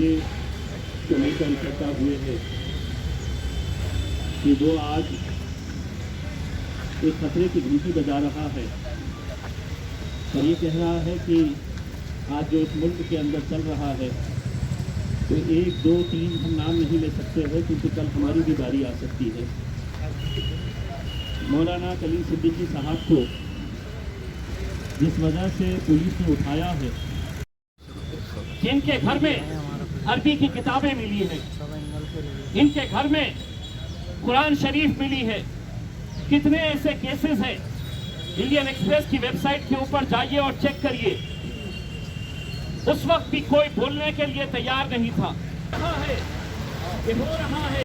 मौके को लेकर इकट्ठा हुए हैं कि वो आज एक खतरे की घंटी बजा रहा है और ये कह रहा है कि आज जो इस मुल्क के अंदर चल रहा है तो 1, 2, 3 हम नाम नहीं ले सकते हैं क्योंकि कल हमारी भी बारी आ सकती है। मौलाना कलीम सिद्दीकी साहब को जिस वजह से पुलिस ने उठाया है, जिनके घर में अरबी की किताबें मिली है, इनके घर में कुरान शरीफ मिली है, कितने ऐसे केसेस हैं। इंडियन एक्सप्रेस की वेबसाइट के ऊपर जाइए और चेक करिए। उस वक्त भी कोई बोलने के लिए तैयार नहीं था। ये हो रहा है।